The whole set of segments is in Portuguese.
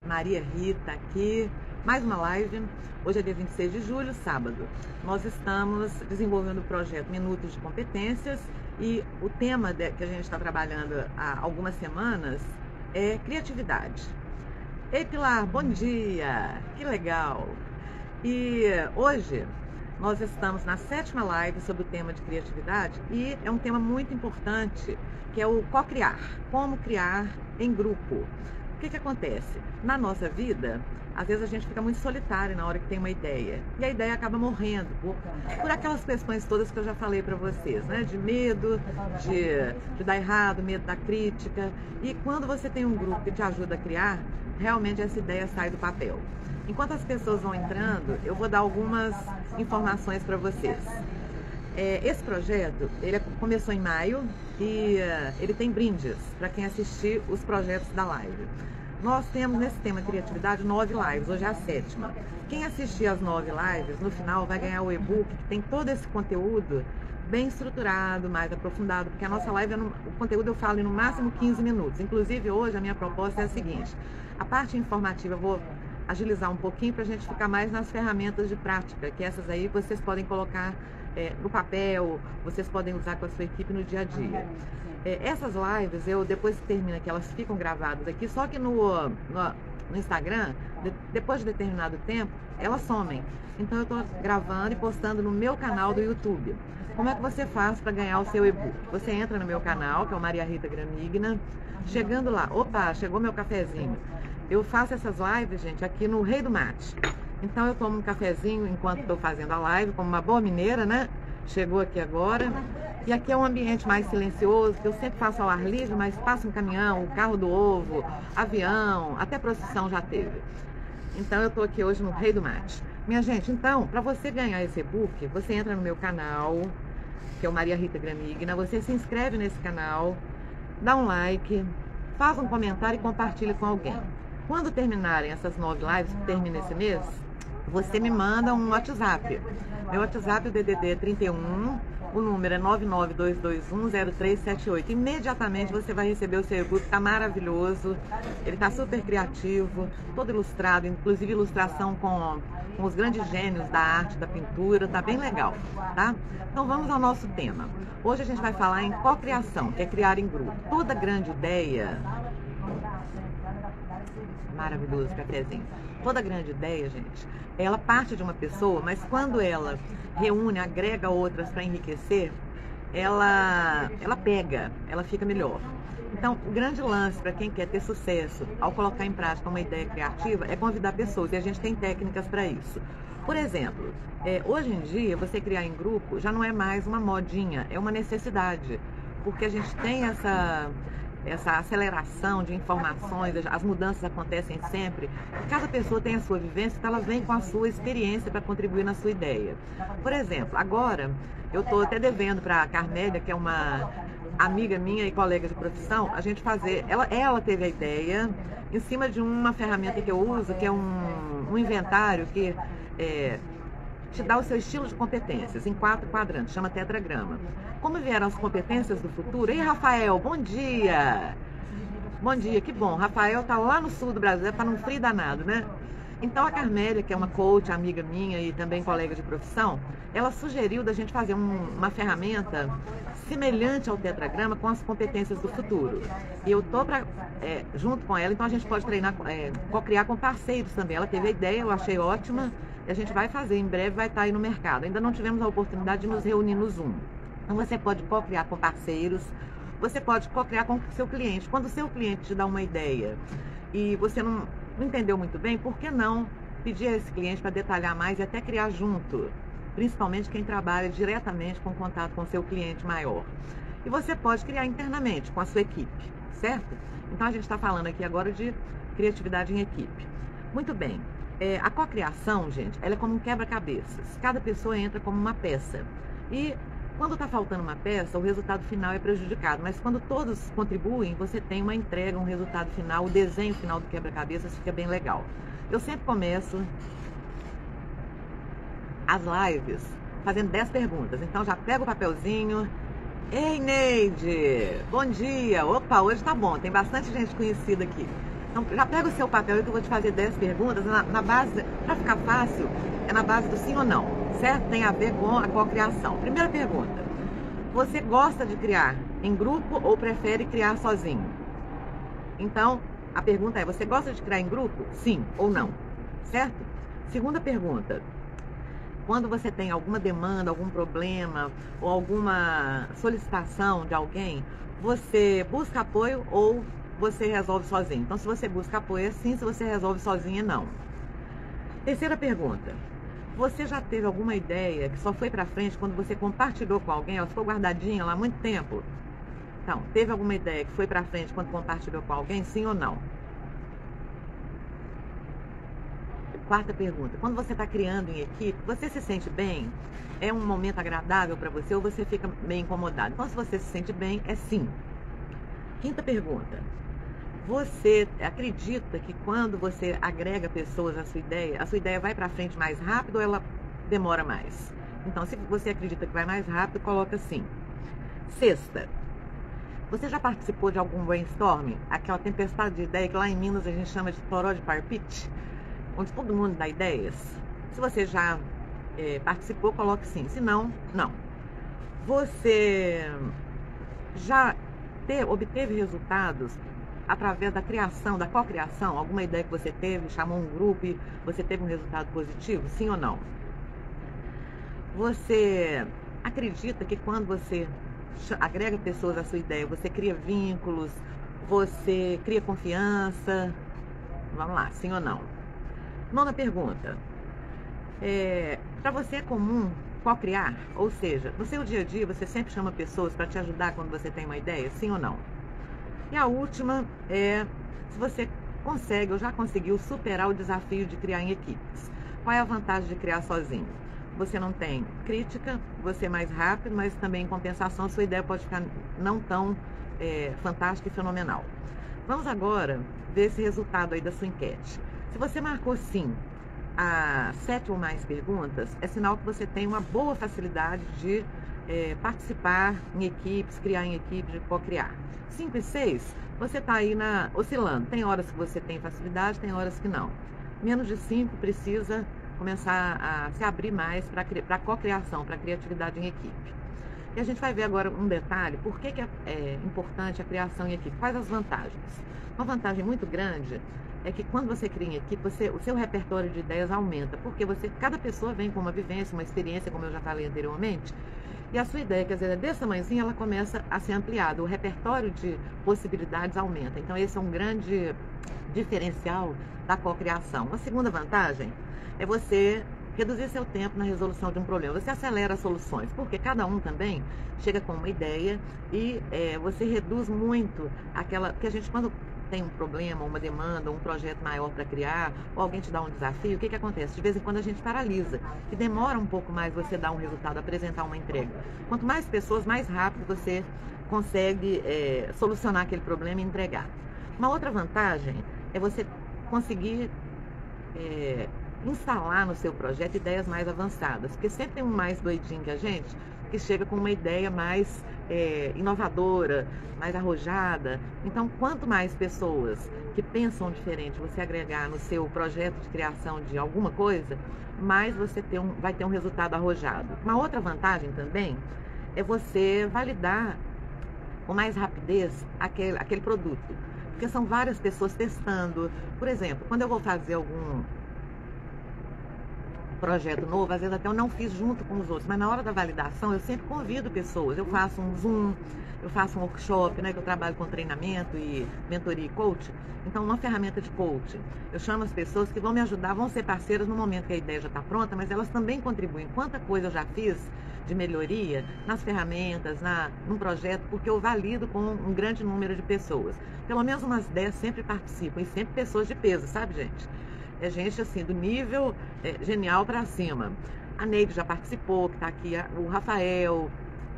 Maria Rita aqui, mais uma live. Hoje é dia 26 de julho, sábado. Nós estamos desenvolvendo o projeto Minutos de Competências e o tema que a gente está trabalhando há algumas semanas é criatividade. Ei, Pilar, bom dia! Que legal! E hoje nós estamos na 7ª live sobre o tema de criatividade e é um tema muito importante, que é o co-criar, como criar em grupo. O que acontece? Na nossa vida, às vezes a gente fica muito solitário na hora que tem uma ideia. E a ideia acaba morrendo por aquelas questões todas que eu já falei para vocês, né? De medo, de dar errado, medo da crítica. E quando você tem um grupo que te ajuda a criar, realmente essa ideia sai do papel. Enquanto as pessoas vão entrando, eu vou dar algumas informações para vocês. Esse projeto, ele começou em maio e ele tem brindes para quem assistir os projetos da live. Nós temos nesse tema criatividade 9 lives, hoje é a 7ª. Quem assistir as 9 lives, no final vai ganhar o e-book que tem todo esse conteúdo bem estruturado, mais aprofundado, porque a nossa live, o conteúdo eu falo em no máximo 15 minutos. Inclusive hoje a minha proposta é a seguinte: a parte informativa eu vou agilizar um pouquinho para a gente ficar mais nas ferramentas de prática, que essas aí vocês podem colocar no papel, vocês podem usar com a sua equipe no dia a dia. Essas lives, depois que termina, que elas ficam gravadas aqui, só que no Instagram, depois de determinado tempo, elas somem. Então eu estou gravando e postando no meu canal do YouTube. Como é que você faz para ganhar o seu e-book? Você entra no meu canal, que é o Maria Rita Gramigna. Chegando lá, opa, chegou meu cafezinho. Eu faço essas lives, gente, aqui no Rei do Mate. Então eu tomo um cafezinho enquanto estou fazendo a live, como uma boa mineira, né? Chegou aqui agora. E aqui é um ambiente mais silencioso, que eu sempre faço ao ar livre, mas passa um caminhão, o carro do ovo, avião, até procissão já teve. Então eu estou aqui hoje no Rei do Mate. Minha gente, então, para você ganhar esse e-book, você entra no meu canal, que é o Maria Rita Gramigna, você se inscreve nesse canal, dá um like, faz um comentário e compartilha com alguém. Quando terminarem essas 9 lives, que termina esse mês, você me manda um WhatsApp. Meu WhatsApp é o DDD 31, o número é 992210378. Imediatamente você vai receber o seu e-book, tá maravilhoso, ele tá super criativo, todo ilustrado, inclusive ilustração com os grandes gênios da arte, da pintura, tá bem legal, tá? Então vamos ao nosso tema. Hoje a gente vai falar em cocriação, que é criar em grupo. Toda grande ideia... Maravilhoso cafezinho. Toda grande ideia, gente, ela parte de uma pessoa, mas quando ela reúne, agrega outras para enriquecer, ela pega, ela fica melhor. Então, o grande lance para quem quer ter sucesso ao colocar em prática uma ideia criativa é convidar pessoas, e a gente tem técnicas para isso. Por exemplo, hoje em dia, você criar em grupo já não é mais uma modinha, é uma necessidade, porque a gente tem essa aceleração de informações, as mudanças acontecem sempre. Cada pessoa tem a sua vivência, então ela vem com a sua experiência para contribuir na sua ideia. Por exemplo, agora eu estou até devendo para a Carmélia, que é uma amiga minha e colega de profissão, a gente fazer, ela teve a ideia em cima de uma ferramenta que eu uso, que é um inventário que te dá o seu estilo de competências em 4 quadrantes, chama tetragrama. Como vieram as competências do futuro? Ei, Rafael, bom dia! Bom dia, que bom. Rafael tá lá no sul do Brasil, tá num frio danado, né? Então a Carmélia, que é uma coach, amiga minha e também colega de profissão, ela sugeriu da gente fazer uma ferramenta semelhante ao tetragrama com as competências do futuro. E eu tô junto com ela, então a gente pode treinar, co-criar com parceiros também. Ela teve a ideia, eu achei ótima, e a gente vai fazer, em breve vai estar aí no mercado. Ainda não tivemos a oportunidade de nos reunir no Zoom. Então você pode co-criar com parceiros, você pode co-criar com o seu cliente. Quando o seu cliente te dá uma ideia e você não entendeu muito bem, por que não pedir a esse cliente para detalhar mais e até criar junto? Principalmente quem trabalha diretamente com contato com o seu cliente maior. E você pode criar internamente com a sua equipe, certo? Então a gente está falando aqui agora de criatividade em equipe. Muito bem. A cocriação, gente, ela é como um quebra-cabeças. Cada pessoa entra como uma peça. E quando está faltando uma peça, o resultado final é prejudicado. Mas quando todos contribuem, você tem uma entrega, um resultado final, o desenho final do quebra-cabeças fica bem legal. Eu sempre começo as lives fazendo 10 perguntas. Então já pega o papelzinho. Ei, Neide! Bom dia! Opa, hoje tá bom, tem bastante gente conhecida aqui. Então, já pega o seu papel aí que eu vou te fazer 10 perguntas na base, para ficar fácil, é na base do sim ou não, certo? Tem a ver com a cocriação. Primeira pergunta: você gosta de criar em grupo ou prefere criar sozinho? Então, a pergunta é: você gosta de criar em grupo? Sim ou não, certo? Segunda pergunta: quando você tem alguma demanda, algum problema ou alguma solicitação de alguém, você busca apoio ou você resolve sozinho? Então, se você busca apoio é sim, se você resolve sozinho é não. Terceira pergunta: você já teve alguma ideia que só foi pra frente quando você compartilhou com alguém? Ela ficou guardadinha lá há muito tempo? Então, teve alguma ideia que foi pra frente quando compartilhou com alguém, sim ou não? Quarta pergunta: quando você está criando em equipe, você se sente bem? É um momento agradável para você ou você fica meio incomodado? Então, se você se sente bem, é sim. Quinta pergunta: você acredita que quando você agrega pessoas à sua ideia vai para frente mais rápido ou ela demora mais? Então, se você acredita que vai mais rápido, coloca sim. Sexta: você já participou de algum brainstorming? Aquela tempestade de ideia que lá em Minas a gente chama de toró de parpite, onde todo mundo dá ideias? Se você já participou, coloque sim. Se não, não. Você já obteve resultados através da criação, da cocriação? Alguma ideia que você teve, chamou um grupo e você teve um resultado positivo? Sim ou não? Você acredita que quando você agrega pessoas à sua ideia, você cria vínculos, você cria confiança? Vamos lá, sim ou não? Nona pergunta: para você é comum cocriar? Ou seja, no seu dia a dia você sempre chama pessoas para te ajudar quando você tem uma ideia? Sim ou não? E a última é se você consegue ou já conseguiu superar o desafio de criar em equipes. Qual é a vantagem de criar sozinho? Você não tem crítica, você é mais rápido, mas também em compensação sua ideia pode ficar não tão fantástica e fenomenal. Vamos agora ver esse resultado aí da sua enquete. Se você marcou sim a 7 ou mais perguntas, é sinal que você tem uma boa facilidade de participar em equipes, criar em equipes, de co-criar. 5 e 6, você está aí oscilando. Tem horas que você tem facilidade, tem horas que não. Menos de 5 precisa começar a se abrir mais para a co-criação, para a criatividade em equipe. E a gente vai ver agora um detalhe: por que é importante a criação em equipe, quais as vantagens. Uma vantagem muito grande é que quando você cria em equipe, o seu repertório de ideias aumenta, porque cada pessoa vem com uma vivência, uma experiência, como eu já falei anteriormente, e a sua ideia, que às vezes é desse tamanhozinho, ela começa a ser ampliada, o repertório de possibilidades aumenta. Então esse é um grande diferencial da cocriação. Uma segunda vantagem é você reduzir seu tempo na resolução de um problema. Você acelera as soluções, porque cada um também chega com uma ideia e você reduz muito que a gente, quando tem um problema, uma demanda, um projeto maior para criar, ou alguém te dá um desafio, o que acontece? De vez em quando a gente paralisa e demora um pouco mais você dar um resultado, apresentar uma entrega. Quanto mais pessoas, mais rápido você consegue solucionar aquele problema e entregar. Uma outra vantagem é você conseguir instalar no seu projeto ideias mais avançadas, porque sempre tem um mais doidinho que a gente, que chega com uma ideia mais inovadora, mais arrojada. Então, quanto mais pessoas que pensam diferente você agregar no seu projeto de criação de alguma coisa, mais você vai ter um resultado arrojado. Uma outra vantagem também é você validar com mais rapidez aquele produto, porque são várias pessoas testando. Por exemplo, quando eu vou fazer algum projeto novo, às vezes até eu não fiz junto com os outros, mas na hora da validação eu sempre convido pessoas. Eu faço um Zoom, eu faço um workshop, né, que eu trabalho com treinamento e mentoria e coach. Então, uma ferramenta de coach. Eu chamo as pessoas que vão me ajudar, vão ser parceiras no momento que a ideia já está pronta, mas elas também contribuem. Quanta coisa eu já fiz de melhoria nas ferramentas, num projeto, porque eu valido com um grande número de pessoas. Pelo menos umas 10 sempre participam, e sempre pessoas de peso, sabe, gente? É gente assim, do nível genial para cima. A Neide já participou, que está aqui, o Rafael,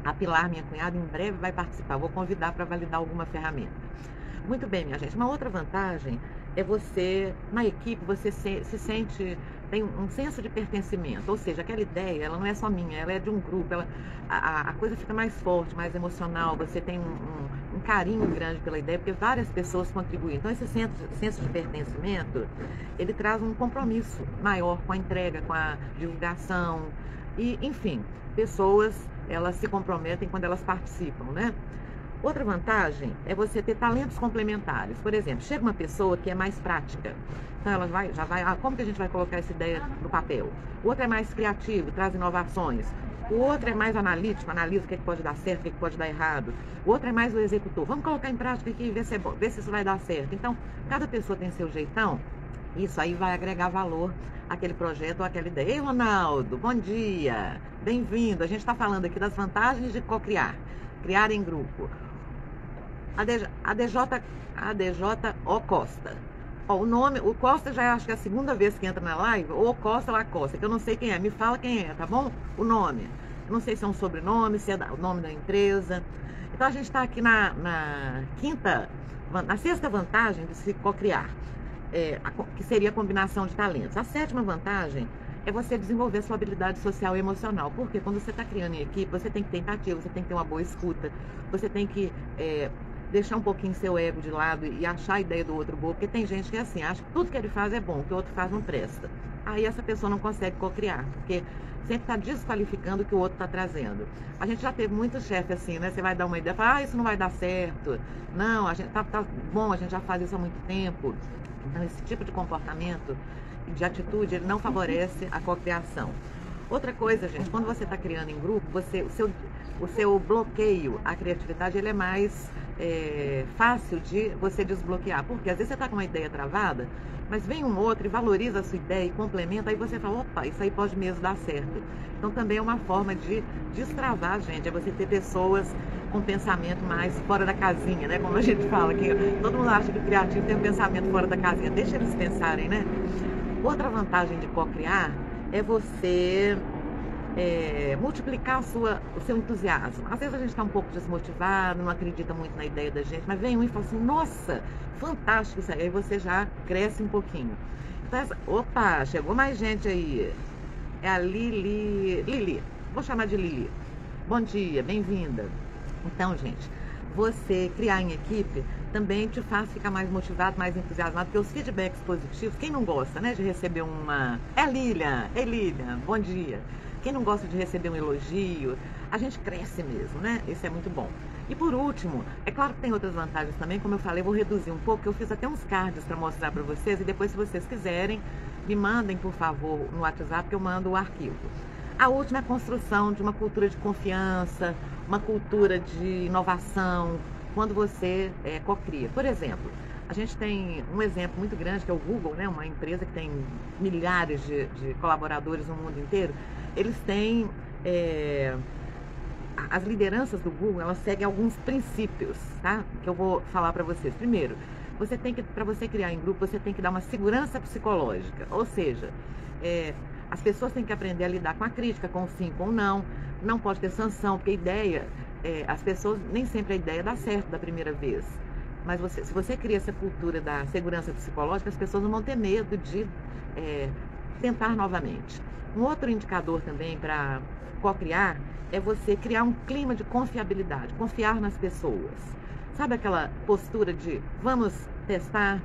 a Pilar, minha cunhada, em breve vai participar. Vou convidar para validar alguma ferramenta. Muito bem, minha gente. Uma outra vantagem é você, na equipe, você se sente, tem um senso de pertencimento. Ou seja, aquela ideia, ela não é só minha, ela é de um grupo. A coisa fica mais forte, mais emocional. Você tem um carinho grande pela ideia, porque várias pessoas contribuem. Então, esse senso de pertencimento, ele traz um compromisso maior com a entrega, com a divulgação. E, enfim, pessoas, elas se comprometem quando elas participam, né? Outra vantagem é você ter talentos complementares. Por exemplo, chega uma pessoa que é mais prática. Então ela como que a gente vai colocar essa ideia no papel? O outro é mais criativo, traz inovações. O outro é mais analítico, analisa o que pode dar certo, o que pode dar errado. O outro é mais o executor. Vamos colocar em prática aqui e ver se isso vai dar certo. Então, cada pessoa tem seu jeitão. Isso aí vai agregar valor àquele projeto ou àquela ideia. Ei, Ronaldo, bom dia. Bem-vindo. A gente está falando aqui das vantagens de co-criar. Criar em grupo. ADJ Costa. Ó, o nome, o Costa já acho que é a segunda vez que entra na live, ou Costa ou Acosta, que eu não sei quem é. Me fala quem é, tá bom? O nome. Eu não sei se é um sobrenome, se é o nome da empresa. Então a gente está aqui na sexta vantagem de se co-criar, que seria a combinação de talentos. A sétima vantagem é você desenvolver sua habilidade social e emocional. Porque quando você está criando em equipe, você tem que ter empatia, você tem que ter uma boa escuta, você tem que deixar um pouquinho seu ego de lado e achar a ideia do outro boa, porque tem gente que é assim, acha que tudo que ele faz é bom, o que o outro faz não presta. Aí essa pessoa não consegue co-criar, porque sempre está desqualificando o que o outro está trazendo. A gente já teve muito chefe assim, né? Você vai dar uma ideia, fala, isso não vai dar certo. Não, a gente tá bom, a gente já faz isso há muito tempo. Então esse tipo de comportamento, de atitude, ele não favorece a cocriação. Outra coisa, gente, quando você está criando em grupo, o seu bloqueio à criatividade, ele é mais fácil de você desbloquear. Porque às vezes você está com uma ideia travada, mas vem um outro e valoriza a sua ideia e complementa, aí você fala, opa, isso aí pode mesmo dar certo. Então também é uma forma de destravar, gente, é você ter pessoas com pensamento mais fora da casinha, né? Como a gente fala, que todo mundo acha que o criativo tem um pensamento fora da casinha, deixa eles pensarem, né? Outra vantagem de co-criar é você multiplicar o seu entusiasmo. Às vezes a gente está um pouco desmotivado, não acredita muito na ideia da gente, mas vem um e fala assim, nossa, fantástico isso aí, aí você já cresce um pouquinho. Então, opa, chegou mais gente aí. É a Lili, vou chamar de Lili. Bom dia, bem-vinda. Então, gente, você criar em equipe também te faz ficar mais motivado, mais entusiasmado, porque os feedbacks positivos, quem não gosta, né, de receber uma... Ei, Lilian, bom dia. Quem não gosta de receber um elogio, a gente cresce mesmo, né? Isso é muito bom. E por último, é claro que tem outras vantagens também, como eu falei, eu vou reduzir um pouco, eu fiz até uns cards para mostrar para vocês, e depois, se vocês quiserem, me mandem, por favor, no WhatsApp, que eu mando o arquivo. A última é a construção de uma cultura de confiança, uma cultura de inovação, quando você co-cria. Por exemplo, a gente tem um exemplo muito grande, que é o Google, né? Uma empresa que tem milhares de colaboradores no mundo inteiro. Eles têm... as lideranças do Google, elas seguem alguns princípios, tá? Que eu vou falar para vocês. Primeiro, para você criar em grupo, você tem que dar uma segurança psicológica. Ou seja, as pessoas têm que aprender a lidar com a crítica, com o sim, com o não. Não pode ter sanção, porque a ideia... as pessoas, nem sempre a ideia dá certo da primeira vez. Mas se você cria essa cultura da segurança psicológica, as pessoas não vão ter medo de tentar novamente. Um outro indicador também para co-criar é você criar um clima de confiabilidade, confiar nas pessoas. Sabe aquela postura de vamos testar?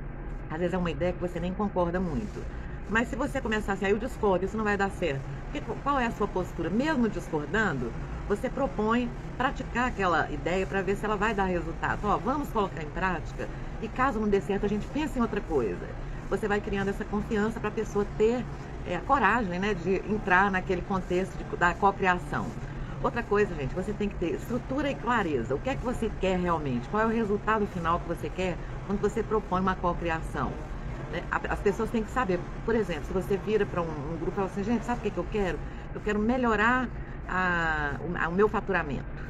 Às vezes é uma ideia que você nem concorda muito. Mas se você começar assim, eu discordo, isso não vai dar certo. Qual é a sua postura? Mesmo discordando, você propõe praticar aquela ideia para ver se ela vai dar resultado. Ó, vamos colocar em prática e caso não dê certo, a gente pensa em outra coisa. Você vai criando essa confiança para a pessoa ter a coragem, né, de entrar naquele contexto da cocriação. Outra coisa, gente, você tem que ter estrutura e clareza. O que é que você quer realmente? Qual é o resultado final que você quer quando você propõe uma cocriação? As pessoas têm que saber. Por exemplo, se você vira para um grupo e fala assim, gente, sabe o que eu quero? Eu quero melhorar o meu faturamento.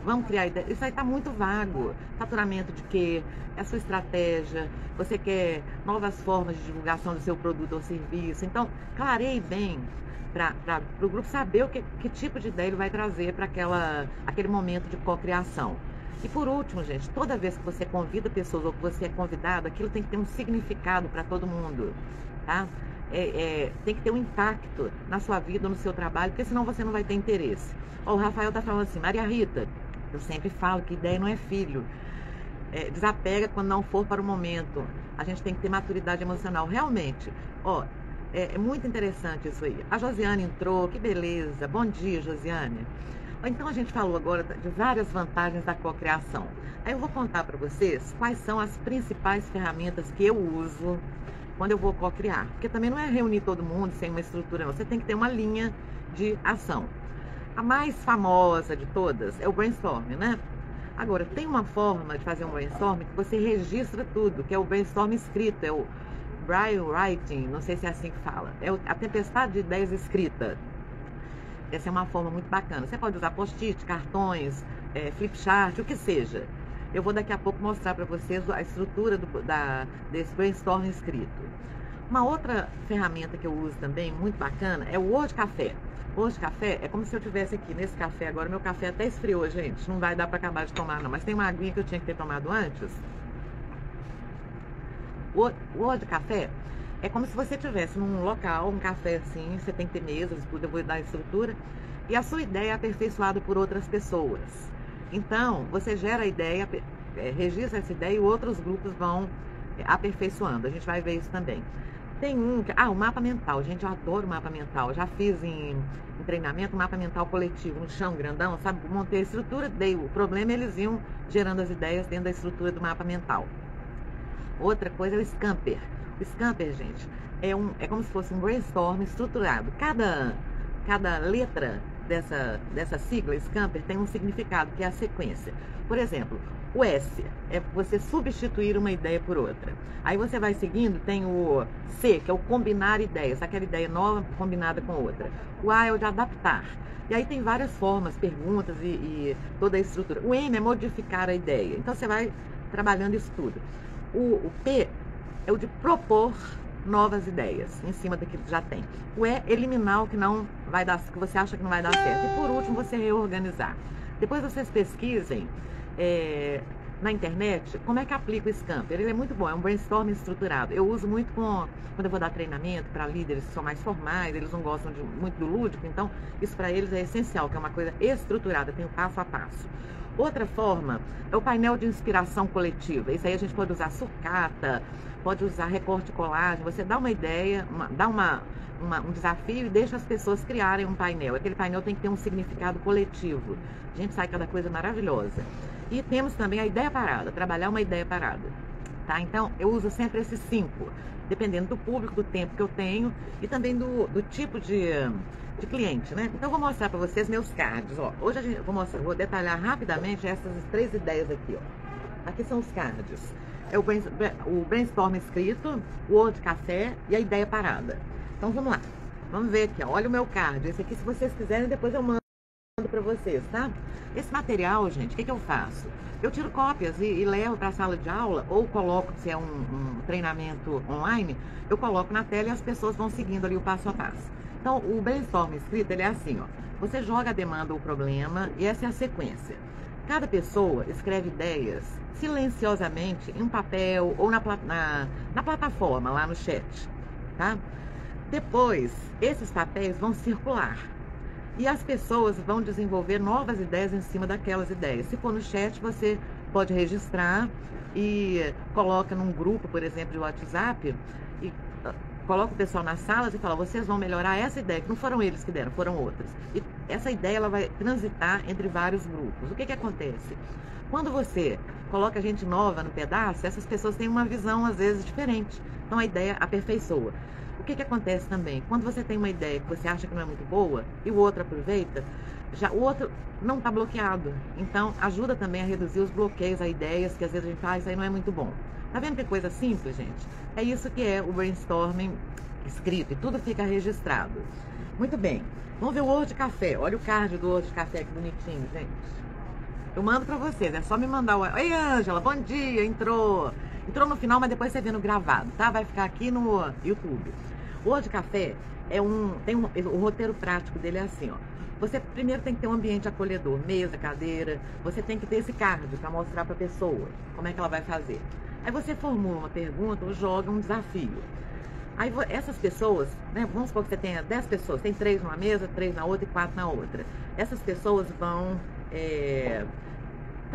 Vamos criar ideia. Isso aí está muito vago. Faturamento de quê? É a sua estratégia. Você quer novas formas de divulgação do seu produto ou serviço. Então, clareie bem para o grupo saber que tipo de ideia ele vai trazer para aquele momento de cocriação. E por último, gente, toda vez que você convida pessoas ou que você é convidado, aquilo tem que ter um significado para todo mundo, tá? Tem que ter um impacto na sua vida, no seu trabalho, porque senão você não vai ter interesse. Ó, o Rafael tá falando assim, Maria Rita, eu sempre falo que ideia não é filho. desapega quando não for para o momento. A gente tem que ter maturidade emocional. Realmente, ó, é muito interessante isso aí. A Josiane entrou, que beleza. Bom dia, Josiane. Então a gente falou agora de várias vantagens da cocriação. Aí eu vou contar para vocês quais são as principais ferramentas que eu uso quando eu vou cocriar. Porque também não é reunir todo mundo sem uma estrutura, não. Você tem que ter uma linha de ação. A mais famosa de todas é o brainstorming, né? Agora, tem uma forma de fazer um brainstorming que você registra tudo, que é o brainstorming escrito, é o brainwriting, não sei se é assim que fala. É a tempestade de ideias escrita. Essa é uma forma muito bacana. Você pode usar post-it, cartões, flipchart, o que seja. Eu vou daqui a pouco mostrar para vocês a estrutura desse brainstorming escrito. Uma outra ferramenta que eu uso também, muito bacana, é o Word Café. O Word Café é como se eu estivesse aqui nesse café agora. Meu café até esfriou, gente. Não vai dar para acabar de tomar, não. Mas tem uma aguinha que eu tinha que ter tomado antes. O Word Café é como se você estivesse num local, um café assim, você tem que ter mesas, tudo, eu vou dar a estrutura, e a sua ideia é aperfeiçoada por outras pessoas. Então, você gera a ideia, registra essa ideia e outros grupos vão aperfeiçoando. A gente vai ver isso também. Tem o mapa mental. Gente, eu adoro mapa mental. Já fiz em treinamento um mapa mental coletivo, um chão grandão, sabe? Montei a estrutura, dei o problema e eles iam gerando as ideias dentro da estrutura do mapa mental. Outra coisa é o Scamper. O Scamper, gente, é como se fosse um brainstorm estruturado. Cada letra dessa sigla, Scamper, tem um significado, que é a sequência. Por exemplo, o S é você substituir uma ideia por outra. Aí você vai seguindo, tem o C, que é o combinar ideias, aquela ideia nova combinada com outra. O A é o de adaptar. E aí tem várias formas, perguntas e toda a estrutura. O M é modificar a ideia. Então você vai trabalhando isso tudo. O P é o de propor novas ideias em cima daquilo que já tem. O E, eliminar o que não vai dar, que você acha que não vai dar certo. E por último, você reorganizar. Depois vocês pesquisem na internet como é que aplica o Scamper. Ele é muito bom, é um brainstorming estruturado. Eu uso muito quando eu vou dar treinamento para líderes que são mais formais, eles não gostam muito do lúdico, então isso para eles é essencial, que é uma coisa estruturada, tem o passo a passo. Outra forma é o painel de inspiração coletiva. Isso aí a gente pode usar sucata, pode usar recorte e colagem. Você dá uma ideia, dá um desafio e deixa as pessoas criarem um painel. Aquele painel tem que ter um significado coletivo. A gente sai cada coisa maravilhosa. E temos também a ideia parada, trabalhar uma ideia parada. Tá? Então, eu uso sempre esses 5, dependendo do público, do tempo que eu tenho e também do tipo de cliente, né? Então, eu vou mostrar para vocês meus cards, ó. Hoje vou detalhar rapidamente essas 3 ideias aqui, ó. Aqui são os cards. É o brainstorm escrito, o Word Café e a ideia parada. Então, vamos lá. Vamos ver aqui, ó. Olha o meu card. Esse aqui, se vocês quiserem, depois eu mando para vocês, tá? Esse material, gente, o que eu faço? Eu tiro cópias e levo para a sala de aula, ou coloco, se é um treinamento online, eu coloco na tela e as pessoas vão seguindo ali o passo a passo. Então, o brainstorm escrito, ele é assim, ó. Você joga a demanda ou o problema e essa é a sequência. Cada pessoa escreve ideias silenciosamente em um papel ou na plataforma, lá no chat, tá? Depois, esses papéis vão circular. E as pessoas vão desenvolver novas ideias em cima daquelas ideias. Se for no chat, você pode registrar e coloca num grupo, por exemplo, de WhatsApp, e coloca o pessoal nas salas e fala, vocês vão melhorar essa ideia, que não foram eles que deram, foram outras. E essa ideia ela vai transitar entre vários grupos. O que acontece? Quando você coloca gente nova no pedaço, essas pessoas têm uma visão, às vezes, diferente. Então, a ideia aperfeiçoa. O que acontece também? Quando você tem uma ideia que você acha que não é muito boa e o outro aproveita, já o outro não está bloqueado. Então, ajuda também a reduzir os bloqueios a ideias que às vezes a gente faz, isso aí não é muito bom. Tá vendo que coisa simples, gente? É isso que é o brainstorming escrito e tudo fica registrado. Muito bem. Vamos ver o Word Café. Olha o card do Word Café, que bonitinho, gente. Eu mando pra vocês, é só me mandar o... Oi, Ângela, bom dia, entrou no final, mas depois você vê no gravado, tá? Vai ficar aqui no YouTube. O Word Café o roteiro prático dele é assim, ó. Você primeiro tem que ter um ambiente acolhedor, mesa, cadeira. Você tem que ter esse card para mostrar para a pessoa como é que ela vai fazer. Aí você formula uma pergunta ou joga um desafio. Aí essas pessoas, né, vamos supor que você tenha 10 pessoas, tem 3 numa mesa, 3 na outra e 4 na outra. Essas pessoas vão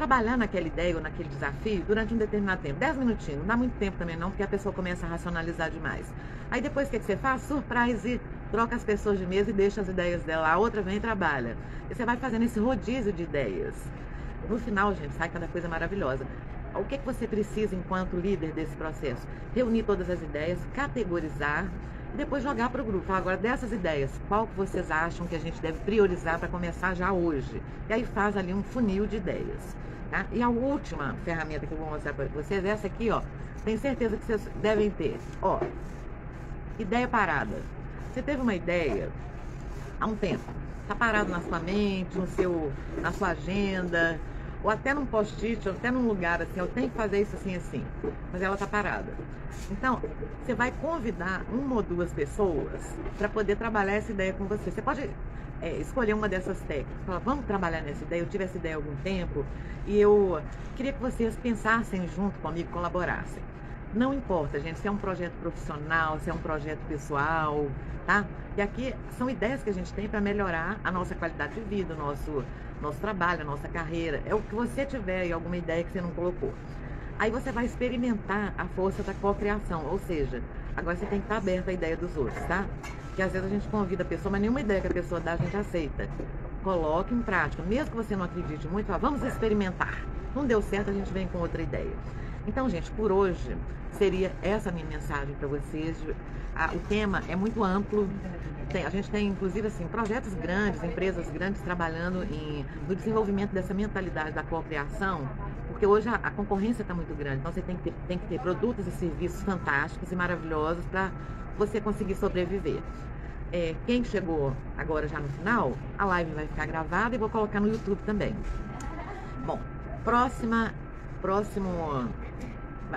trabalhar naquela ideia ou naquele desafio durante um determinado tempo, 10 minutinhos, não dá muito tempo também não, porque a pessoa começa a racionalizar demais. Aí depois o que você faz? Surprise, troca as pessoas de mesa e deixa as ideias dela, a outra vem e trabalha. E você vai fazendo esse rodízio de ideias. No final, gente, sai cada coisa maravilhosa. O que você precisa enquanto líder desse processo? Reunir todas as ideias, categorizar e depois jogar para o grupo. Falar agora dessas ideias, qual que vocês acham que a gente deve priorizar para começar já hoje? E aí faz ali um funil de ideias. Tá? E a última ferramenta que eu vou mostrar para vocês, essa aqui, ó, tenho certeza que vocês devem ter. Ó, ideia parada. Você teve uma ideia há um tempo, está parado na sua mente, na sua agenda, ou até num post-it, ou até num lugar assim, eu tenho que fazer isso assim, assim, mas ela está parada. Então, você vai convidar uma ou duas pessoas para poder trabalhar essa ideia com você. Você pode escolher uma dessas técnicas, falar, vamos trabalhar nessa ideia, eu tive essa ideia há algum tempo, e eu queria que vocês pensassem junto comigo, colaborassem. Não importa, gente, se é um projeto profissional, se é um projeto pessoal, tá? E aqui são ideias que a gente tem para melhorar a nossa qualidade de vida, o nosso trabalho, a nossa carreira. É o que você tiver e alguma ideia que você não colocou. Aí você vai experimentar a força da cocriação, ou seja, agora você tem que estar aberto à ideia dos outros, tá? Porque às vezes a gente convida a pessoa, mas nenhuma ideia que a pessoa dá a gente aceita. Coloque em prática, mesmo que você não acredite muito, fala, vamos experimentar. Não deu certo, a gente vem com outra ideia. Então, gente, por hoje seria essa a minha mensagem para vocês. O tema é muito amplo. A gente tem, inclusive, assim, projetos grandes, empresas grandes trabalhando no desenvolvimento dessa mentalidade da cocriação, porque hoje a concorrência está muito grande. Então, você tem que ter produtos e serviços fantásticos e maravilhosos para você conseguir sobreviver. Quem chegou agora já no final, a live vai ficar gravada e vou colocar no YouTube também. Bom,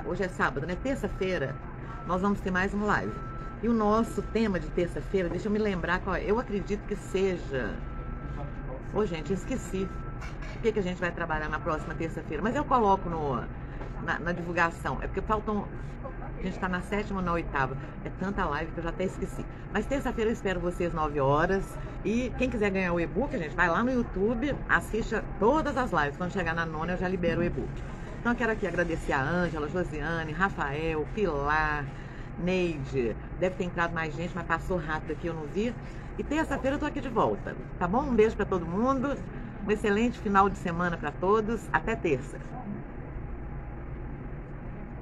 hoje é sábado, né? Terça-feira nós vamos ter mais uma live. E o nosso tema de terça-feira, deixa eu me lembrar qual é. Eu acredito que seja... gente, esqueci o que a gente vai trabalhar na próxima terça-feira. Mas eu coloco na divulgação. É porque faltam... A gente está na 7ª ou na 8ª. É tanta live que eu já até esqueci. Mas terça-feira eu espero vocês 9 horas. E quem quiser ganhar o e-book, gente, vai lá no YouTube, assista todas as lives. Quando chegar na 9ª, eu já libero o e-book. Então eu quero aqui agradecer a Ângela, Josiane, Rafael, Pilar, Neide. Deve ter entrado mais gente, mas passou rápido aqui, eu não vi. E terça-feira eu tô aqui de volta, tá bom? Um beijo para todo mundo. Um excelente final de semana para todos. Até terça.